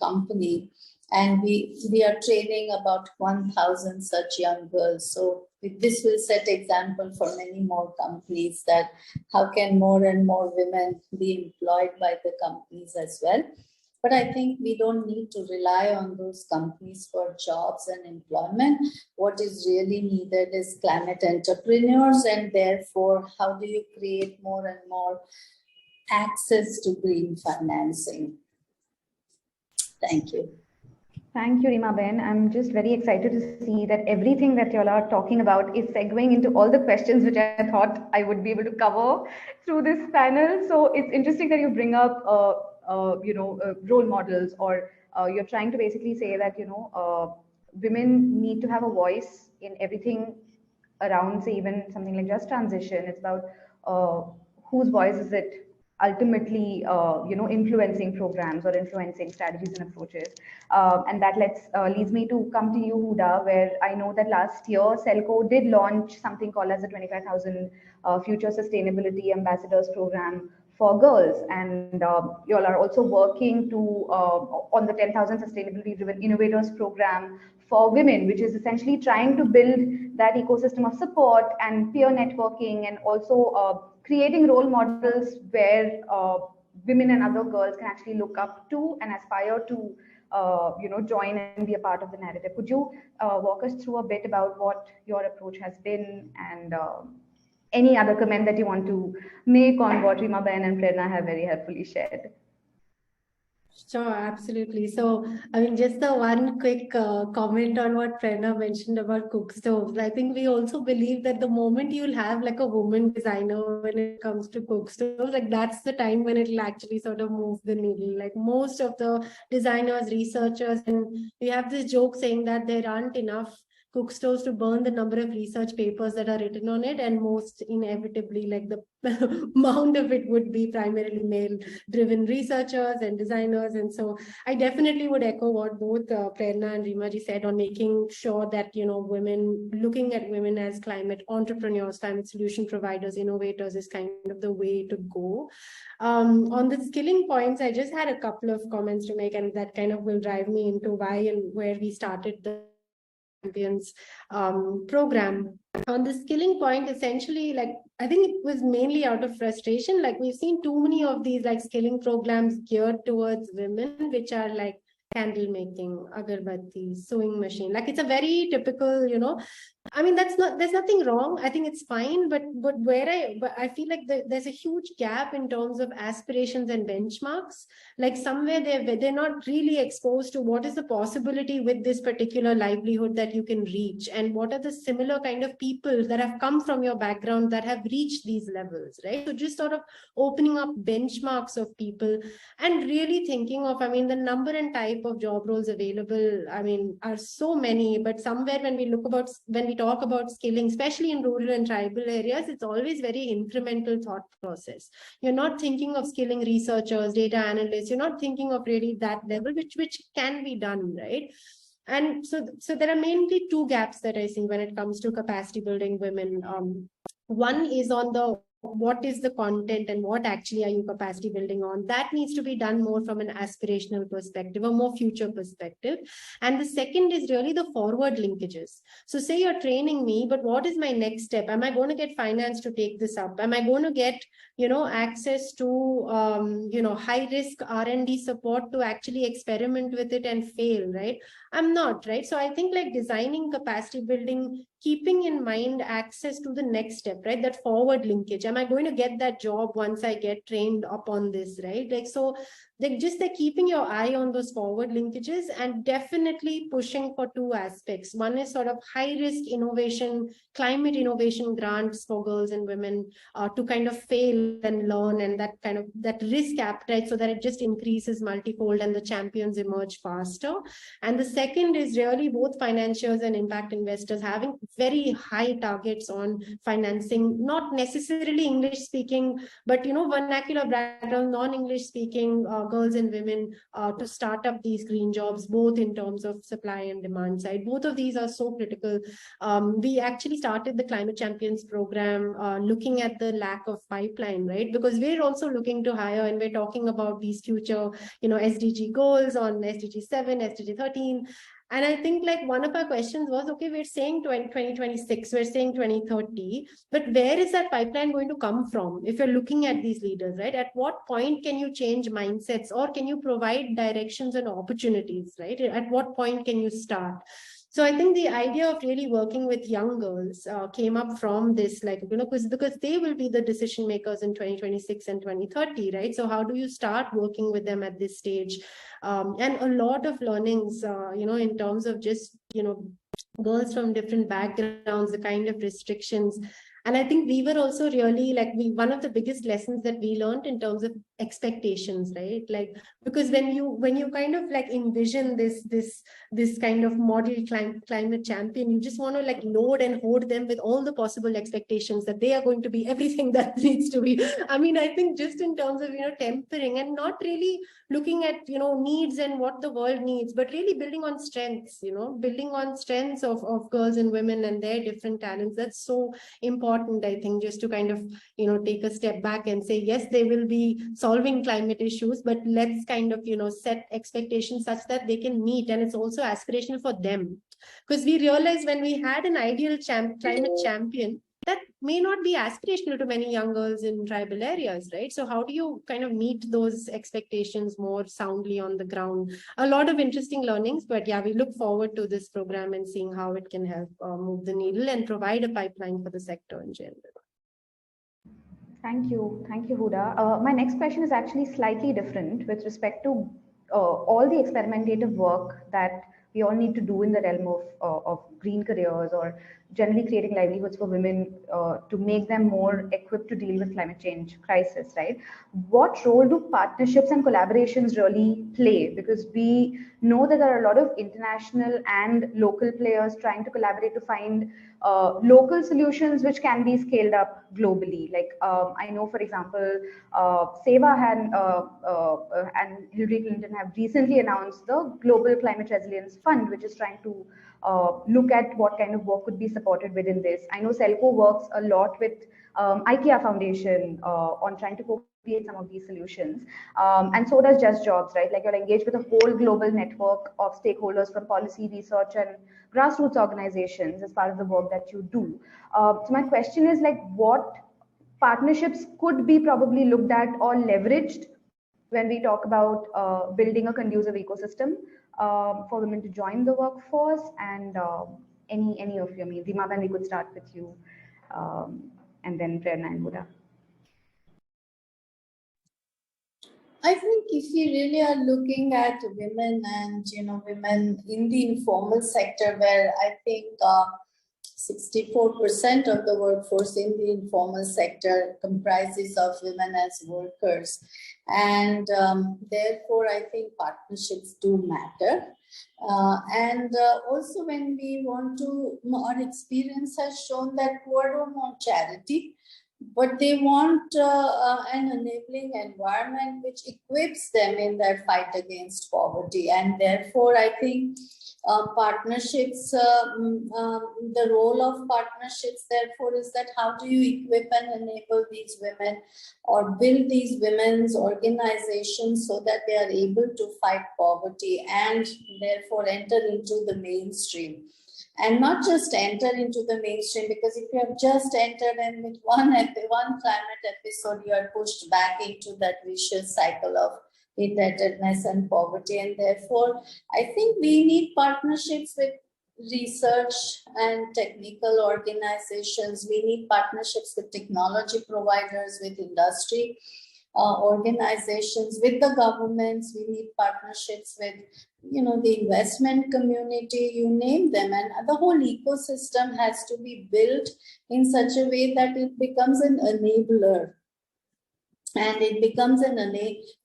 company. And we are training about 1,000 such young girls. So this will set example for many more companies that how can more and more women be employed by the companies as well. But I think we don't need to rely on those companies for jobs and employment. What is really needed is climate entrepreneurs, and therefore, how do you create more and more access to green financing? Thank you. Thank you, Reema Ben. I'm just very excited to see that everything that y'all are talking about is segueing into all the questions which I thought I would be able to cover through this panel. So it's interesting that you bring up, role models, or you're trying to basically say that, women need to have a voice in everything around, say, even something like just transition. It's about whose voice is it ultimately influencing programs or influencing strategies and approaches. And that leads me to come to you, Huda, where I know that last year SELCO did launch something called as the 25,000 Future Sustainability Ambassadors Program for girls, and you all are also working to on the 10,000 Sustainability Driven Innovators Program for women, which is essentially trying to build that ecosystem of support and peer networking, and also creating role models where women and other girls can actually look up to and aspire to join and be a part of the narrative. Could you walk us through a bit about what your approach has been, and any other comment that you want to make on what Reema Ben and Prerna have very helpfully shared? Sure, absolutely. So, I mean, just the one quick comment on what Prerna mentioned about cook stoves. I think we also believe that the moment you'll have like a woman designer when it comes to cook stoves, like that's the time when it'll actually sort of move the needle. Like most of the designers, researchers, and we have this joke saying that there aren't enough cook stoves to burn the number of research papers that are written on it, and most inevitably, like the amount of it would be primarily male-driven researchers and designers. And so I definitely would echo what both Prerna and Reema ji said on making sure that, women, looking at women as climate entrepreneurs, climate solution providers, innovators is kind of the way to go. On the skilling points, I just had a couple of comments to make, and that kind of will drive me into why and where we started the Champions program. On the skilling point, essentially, like I think it was mainly out of frustration. Like we've seen too many of these like skilling programs geared towards women, which are like candle making, agarbatti, sewing machine. Like it's a very typical, I mean, there's nothing wrong. I think it's fine, but I feel like there's a huge gap in terms of aspirations and benchmarks. Like somewhere they're not really exposed to what is the possibility with this particular livelihood that you can reach, and what are the similar kind of people that have come from your background that have reached these levels, right? So just sort of opening up benchmarks of people and really thinking of, I mean, the number and type of job roles available, I mean, are so many, but somewhere when we talk about skilling, especially in rural and tribal areas, it's always very incremental thought process. You're not thinking of skilling researchers, data analysts, you're not thinking of really that level, which can be done, right? And so there are mainly two gaps that I see when it comes to capacity building women. One is on the what is the content and what actually are you capacity building on. That needs to be done more from an aspirational perspective, a more future perspective. And the second is really the forward linkages. So say you're training me, but what is my next step? Am I going to get finance to take this up? Am I going to get, access to, high risk R&D support to actually experiment with it and fail, right? I'm not, right? So I think like designing capacity building, keeping in mind access to the next step, right? That forward linkage. Am I going to get that job once I get trained up on this, right? Like, so they're keeping your eye on those forward linkages and definitely pushing for two aspects. One is sort of high risk innovation, climate innovation grants for girls and women to kind of fail and learn, and that risk appetite, so that it just increases multifold and the champions emerge faster. And the second is really both financiers and impact investors having very high targets on financing, not necessarily English speaking, but vernacular background, non-English speaking girls and women to start up these green jobs, both in terms of supply and demand side. Both of these are so critical. We actually started the Climate Champions program looking at the lack of pipeline, right? Because we're also looking to hire, and we're talking about these future, SDG goals on SDG 7, SDG 13. And I think like one of our questions was, okay, we're saying 2026, we're saying 2030, but where is that pipeline going to come from? If you're looking at these leaders, right? At what point can you change mindsets, or can you provide directions and opportunities, right? At what point can you start? So I think the idea of really working with young girls came up from this, like, because they will be the decision makers in 2026 and 2030, right? So how do you start working with them at this stage? And a lot of learnings, in terms of just, girls from different backgrounds, the kind of restrictions. And I think we were also really one of the biggest lessons that we learned in terms of expectations, right? Like, because when you kind of like envision this kind of model climate champion, you just want to like load and hoard them with all the possible expectations that they are going to be everything that needs to be. I mean, I think just in terms of, tempering and not really looking at, needs and what the world needs, but really building on strengths, building on strengths of girls and women and their different talents. That's so important, I think, just to kind of, take a step back and say, yes, they will be solving climate issues, but let's kind of, set expectations such that they can meet. And it's also aspirational for them. Because we realized when we had an ideal climate champion, that may not be aspirational to many young girls in tribal areas, right? So how do you kind of meet those expectations more soundly on the ground? A lot of interesting learnings, but yeah, we look forward to this program and seeing how it can help move the needle and provide a pipeline for the sector in general. Thank you, Huda. My next question is actually slightly different with respect to all the experimentative work that we all need to do in the realm of green careers, or generally creating livelihoods for women to make them more equipped to deal with climate change crisis, right? What role do partnerships and collaborations really play? Because we know that there are a lot of international and local players trying to collaborate to find local solutions which can be scaled up globally. Like I know, for example, SEWA and Hillary Clinton have recently announced the Global Climate Resilience Fund, which is trying to look at what kind of work could be supported within this. I know SELCO works a lot with IKEA Foundation on trying to co-create some of these solutions. And so does Just Jobs, right? Like, you're engaged with a whole global network of stakeholders from policy, research, and grassroots organizations as part of the work that you do. So my question is, like, what partnerships could be probably looked at or leveraged when we talk about building a conducive ecosystem for women to join the workforce? And any of you, I mean, Reema, we could start with you, and then Prerna and Huda. I think if we really are looking at women and, women in the informal sector, where I think 64% of the workforce in the informal sector comprises of women as workers. And therefore, I think partnerships do matter. And also when we want to, our experience has shown that poor don't want charity, but they want an enabling environment which equips them in their fight against poverty. And therefore, I think partnerships, the role of partnerships, therefore, is that how do you equip and enable these women or build these women's organizations so that they are able to fight poverty and therefore enter into the mainstream. And not just enter into the mainstream, because if you have just entered and with one climate episode, you are pushed back into that vicious cycle of indebtedness and poverty. And therefore, I think we need partnerships with research and technical organizations. We need partnerships with technology providers, with industry. organizations, with the governments. We need partnerships with, the investment community, you name them. And the whole ecosystem has to be built in such a way that it becomes an enabler. And it becomes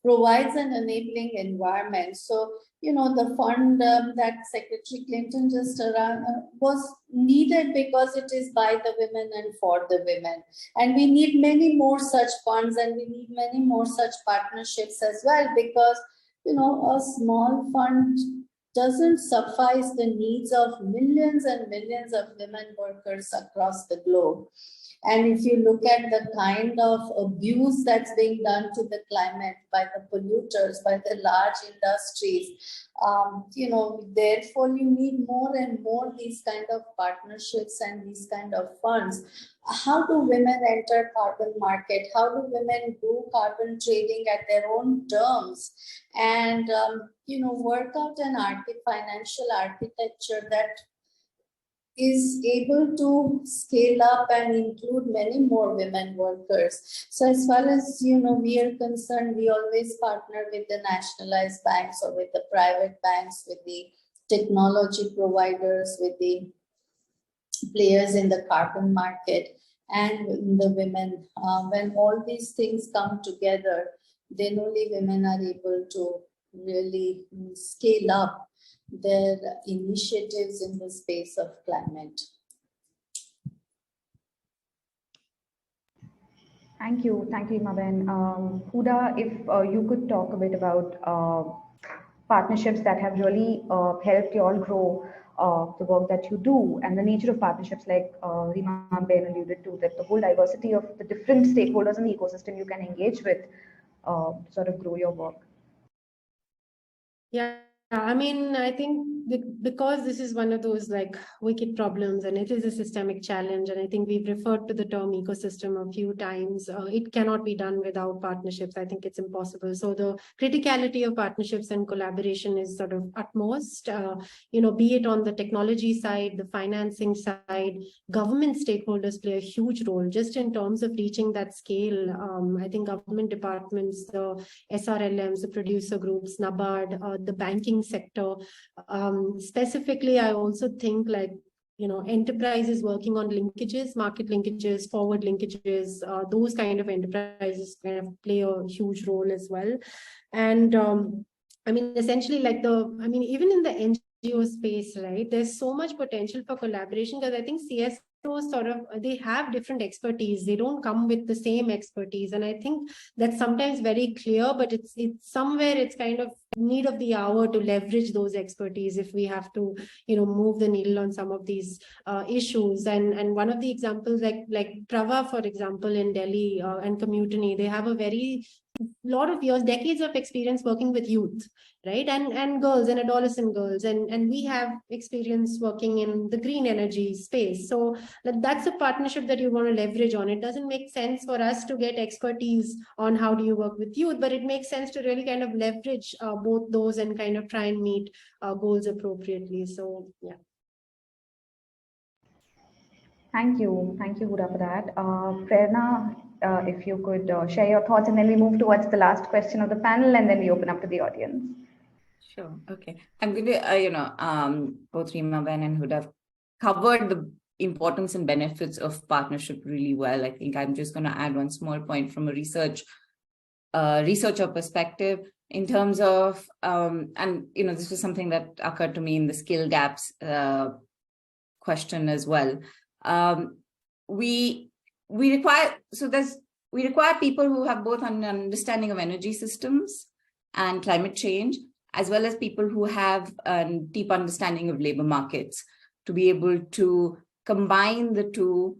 provides an enabling environment. So, the fund that Secretary Clinton just was needed because it is by the women and for the women. And we need many more such funds, and we need many more such partnerships as well, because, a small fund doesn't suffice the needs of millions and millions of women workers across the globe. And if you look at the kind of abuse that's being done to the climate by the polluters, by the large industries, therefore you need more and more these kind of partnerships and these kind of funds. How do women enter carbon market? How do women do carbon trading at their own terms? And, work out an financial architecture that is able to scale up and include many more women workers. So as far as, we are concerned, we always partner with the nationalized banks or with the private banks, with the technology providers, with the players in the carbon market and the women. When all these things come together, then only women are able to really scale up their initiatives in the space of climate. Thank you, Reema Ben. Huda, if you could talk a bit about partnerships that have really helped you all grow the work that you do, and the nature of partnerships, like Reema Ben alluded to, that the whole diversity of the different stakeholders in the ecosystem you can engage with sort of grow your work. Yeah, I mean, I think because this is one of those like wicked problems, and it is a systemic challenge, and I think we've referred to the term ecosystem a few times. It cannot be done without partnerships. I think it's impossible. So the criticality of partnerships and collaboration is sort of utmost, be it on the technology side, the financing side. Government stakeholders play a huge role just in terms of reaching that scale. I think government departments, the SRLMs, the producer groups, NABARD, the banking sector. Specifically, I also think like, enterprises working on linkages, market linkages, forward linkages, those kind of enterprises kind of play a huge role as well. And I mean, essentially like even in the NGO space, right, there's so much potential for collaboration, because I think CSOs they have different expertise. They don't come with the same expertise. And I think that's sometimes very clear, but it's somewhere it's kind of need of the hour to leverage those expertise if we have to, move the needle on some of these issues. And one of the examples, like Prava, for example, in Delhi and Commutiny, they have a very lot of years, decades of experience working with youth, right? And girls and adolescent girls. And we have experience working in the green energy space. So that's a partnership that you want to leverage on. It doesn't make sense for us to get expertise on how do you work with youth, but it makes sense to really kind of leverage both those and kind of try and meet goals appropriately. So, yeah. Thank you, Huda, for that. Prerna, if you could share your thoughts, and then we move towards the last question of the panel, and then we open up to the audience. Sure. Okay. I'm going to, both Reema Ben and Huda have covered the importance and benefits of partnership really well. I think I'm just going to add one small point from a researcher perspective in terms of, this was something that occurred to me in the skill gaps question as well. We require people who have both an understanding of energy systems and climate change, as well as people who have a deep understanding of labor markets, to be able to combine the two,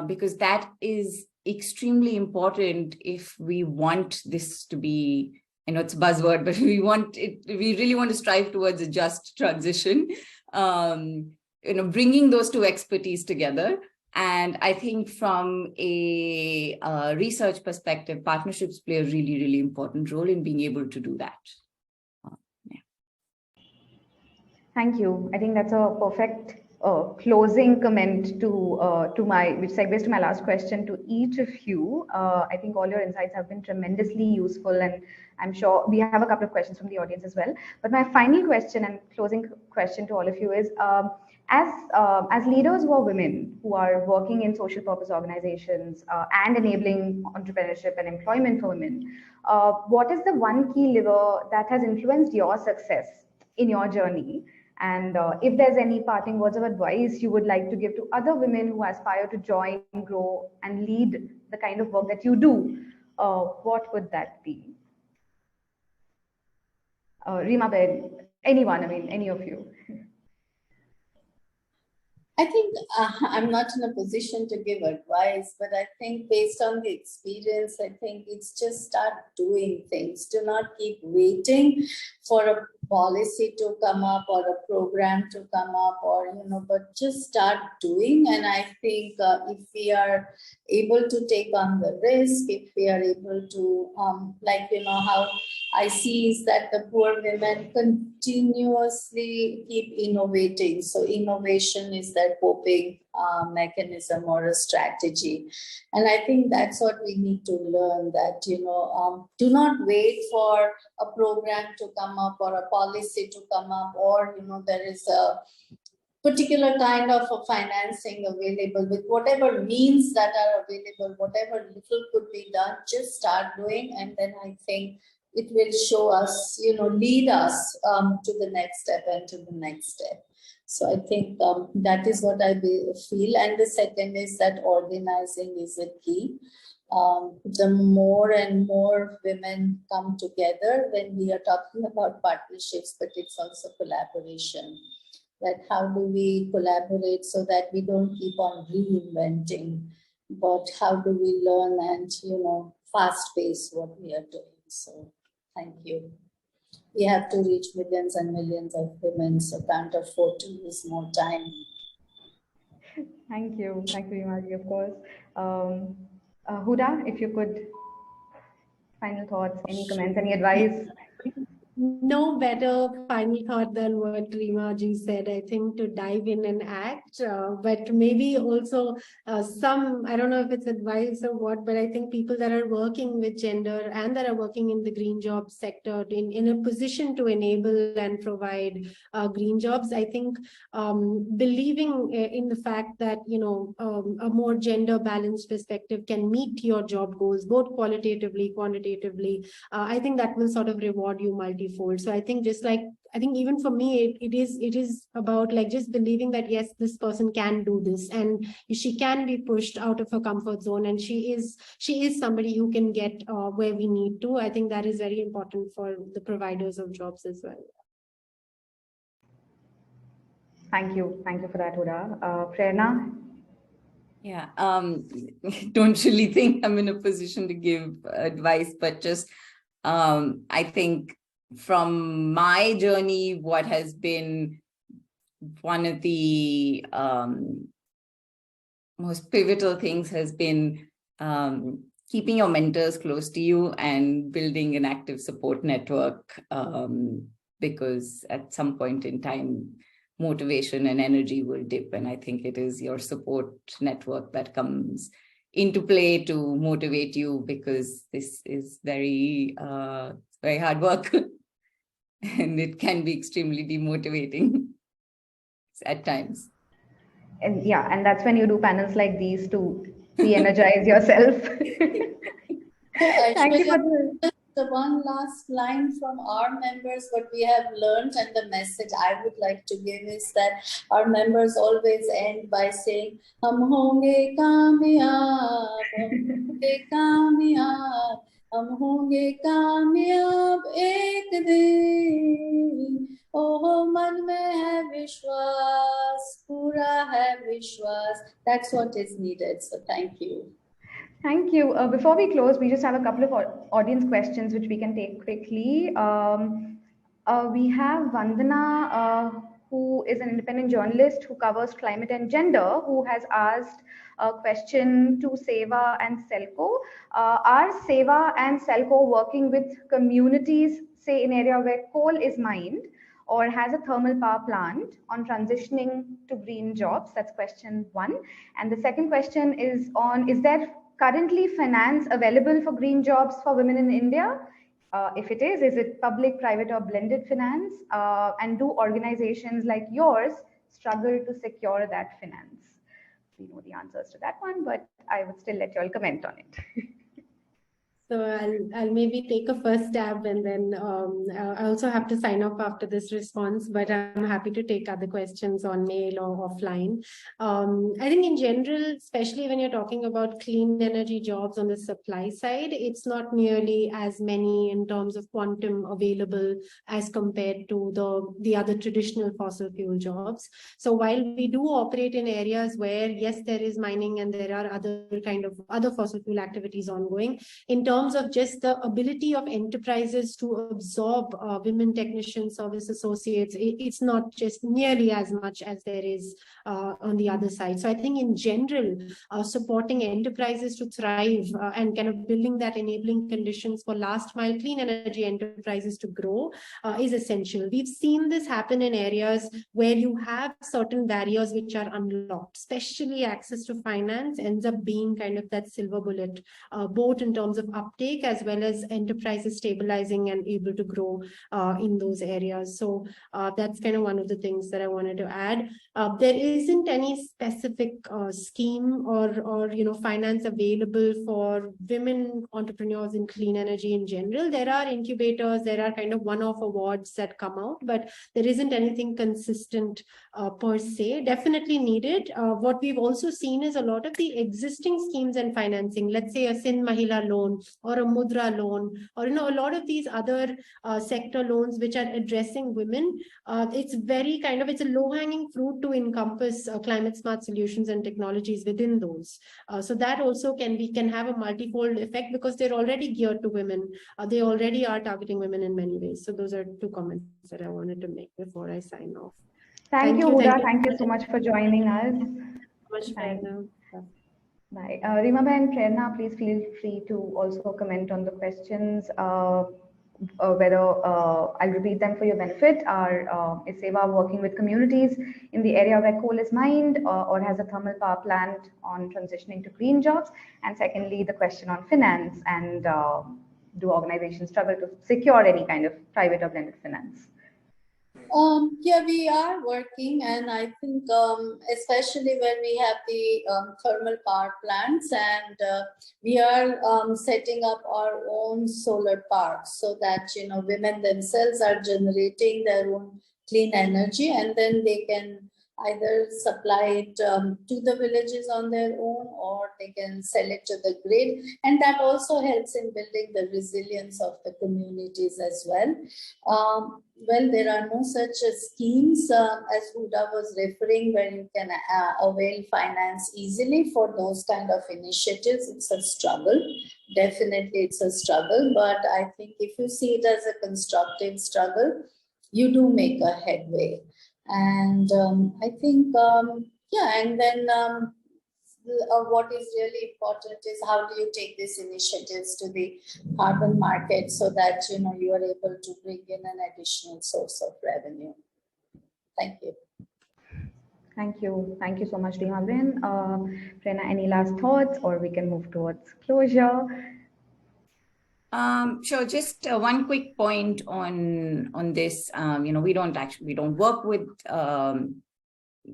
because that is extremely important if we want this to be, it's a buzzword, but we really want to strive towards a just transition. Bringing those two expertise together. And I think from a research perspective, partnerships play a really, really important role in being able to do that. Thank you. I think that's a perfect closing comment to my, which segues to my last question to each of you. I think all your insights have been tremendously useful, and I'm sure we have a couple of questions from the audience as well. But my final question and closing question to all of you is, as leaders who are women who are working in social purpose organizations and enabling entrepreneurship and employment for women, what is the one key lever that has influenced your success in your journey? And if there's any parting words of advice you would like to give to other women who aspire to join, grow, and lead the kind of work that you do, what would that be? Reema, anyone, I mean, any of you. I think I'm not in a position to give advice, but I think based on the experience, I think it's just start doing things. Do not keep waiting for a policy to come up or a program to come up, or, but just start doing. And I think if we are able to take on the risk, if we are able to, how I see is that the poor women continuously keep innovating. So innovation is their coping mechanism or a strategy. And I think that's what we need to learn, that, do not wait for a program to come up or a policy to come up, or, there is a particular kind of a financing available. With whatever means that are available, whatever little could be done, just start doing. And then I think it will show us, lead us to the next step and to the next step. So I think that is what I feel. And the second is that organizing is a key. The more and more women come together when we are talking about partnerships, but it's also collaboration. That how do we collaborate so that we don't keep on reinventing, but how do we learn and, fast pace what we are doing. So thank you. We have to reach millions and millions of women, so can't afford to lose more time. Thank you, Reema, of course. Huda, if you could, final thoughts, any comments, any advice? No better final thought than what Reema ji said. I think to dive in and act, but maybe also some, I don't know if it's advice or what, but I think people that are working with gender and that are working in the green job sector in a position to enable and provide green jobs, I think believing in the fact that, a more gender balanced perspective can meet your job goals, both qualitatively, quantitatively, I think that will sort of reward you multifold. So I think even for me, it is about like just believing that, yes, this person can do this and she can be pushed out of her comfort zone, and she is somebody who can get where we need to. I think that is very important for the providers of jobs as well. Thank you for that, Huda. Prerna? Yeah, don't really think I'm in a position to give advice, but just I think from my journey, what has been one of the most pivotal things has been keeping your mentors close to you and building an active support network, because at some point in time, motivation and energy will dip. And I think it is your support network that comes into play to motivate you, because this is very hard work and it can be extremely demotivating at times. And yeah, and that's when you do panels like these to re-energize yourself. Thank you for the one last line from our members, what we have learned, and the message I would like to give is that our members always end by saying, "Hum honge kamyab, hum honge kamyab, hum honge kamyab ek din. Oh, man mein hai vishwas, pura hai vishwas." That's what is needed. So thank you. Thank you. Before we close, we just have a couple of audience questions which we can take quickly. We have Vandana, who is an independent journalist who covers climate and gender, who has asked a question to SEWA and SELCO. Are SEWA and SELCO working with communities, say in area where coal is mined, or has a thermal power plant on transitioning to green jobs? That's question one. And the second question is on, is there currently finance available for green jobs for women in India? If it is it public, private, or blended finance? And do organizations like yours struggle to secure that finance? We know the answers to that one, but I would still let you all comment on it. So I'll maybe take a first stab, and then I also have to sign off after this response, but I'm happy to take other questions on mail or offline. I think in general, especially when you're talking about clean energy jobs on the supply side, it's not nearly as many in terms of quantum available as compared to the other traditional fossil fuel jobs. So while we do operate in areas where, yes, there is mining and there are other fossil fuel activities ongoing, in terms of just the ability of enterprises to absorb women technicians, service associates, it's not just nearly as much as there is on the other side. So I think in general, supporting enterprises to thrive and kind of building that enabling conditions for last mile clean energy enterprises to grow is essential. We've seen this happen in areas where you have certain barriers which are unlocked, especially access to finance ends up being kind of that silver bullet, both in terms of uptake as well as enterprises stabilizing and able to grow in those areas. So that's kind of one of the things that I wanted to add. There isn't any specific scheme or finance available for women entrepreneurs in clean energy in general. There are incubators, there are kind of one-off awards that come out, but there isn't anything consistent per se. Definitely needed. What we've also seen is a lot of the existing schemes and financing, let's say a Sin Mahila loan or a Mudra loan, or a lot of these other sector loans which are addressing women. It's a low-hanging fruit to encompass climate smart solutions and technologies within those. So that also can have a multifold effect because they're already geared to women. They already are targeting women in many ways. So those are two comments that I wanted to make before I sign off. Thank you, Huda. Thank you so much for joining us. Bye. Bye. Reema and Prerna, please feel free to also comment on the questions, whether I'll repeat them for your benefit. Is SEWA working with communities in the area where coal is mined or has a thermal power plant on transitioning to green jobs? And secondly, the question on finance, and do organizations struggle to secure any kind of private or blended finance? Yeah, we are working, and I think especially when we have the thermal power plants, and we are setting up our own solar parks so that women themselves are generating their own clean energy, and then they can either supply it to the villages on their own, or they can sell it to the grid, and that also helps in building the resilience of the communities as well. Well, there are no such schemes as Huda was referring, where you can avail finance easily for those kind of initiatives. It's a struggle. Definitely it's a struggle, but I think if you see it as a constructive struggle, you do make a headway. And I think, yeah, and then what is really important is how do you take these initiatives to the carbon market so that you are able to bring in an additional source of revenue. Thank you. Thank you. Thank you so much, Reema. Prerna, any last thoughts, or we can move towards closure? Sure. Just one quick point on this. We don't work with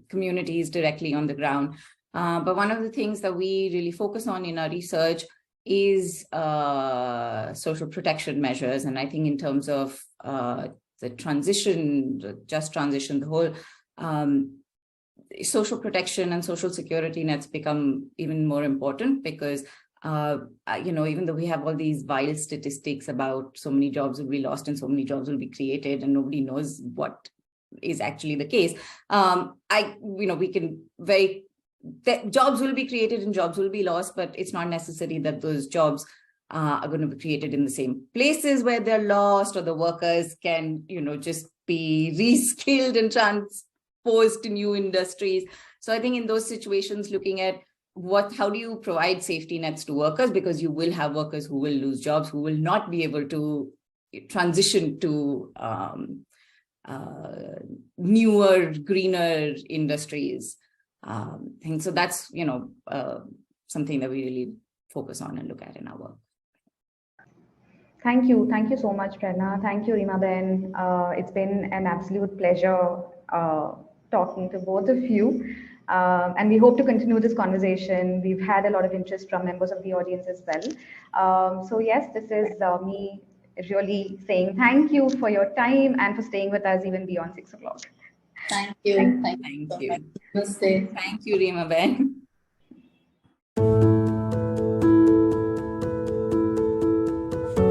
communities directly on the ground, but one of the things that we really focus on in our research is social protection measures. And I think in terms of the transition, the just transition, the whole social protection and social security nets become even more important because even though we have all these wild statistics about so many jobs will be lost and so many jobs will be created and nobody knows what is actually the case, jobs will be created and jobs will be lost, but it's not necessary that those jobs are going to be created in the same places where they're lost, or the workers can, just be reskilled and transposed to new industries. So I think in those situations, looking at how do you provide safety nets to workers, because you will have workers who will lose jobs, who will not be able to transition to newer, greener industries. So that's, something that we really focus on and look at in our work. Thank you. Thank you so much, Prerna. Thank you, Reema Ben. It's been an absolute pleasure talking to both of you. And we hope to continue this conversation. We've had a lot of interest from members of the audience as well. So yes, this is me really saying thank you for your time and for staying with us even beyond 6 o'clock. Thank you. Thank you. Namaste. Thank you, Reema Ben.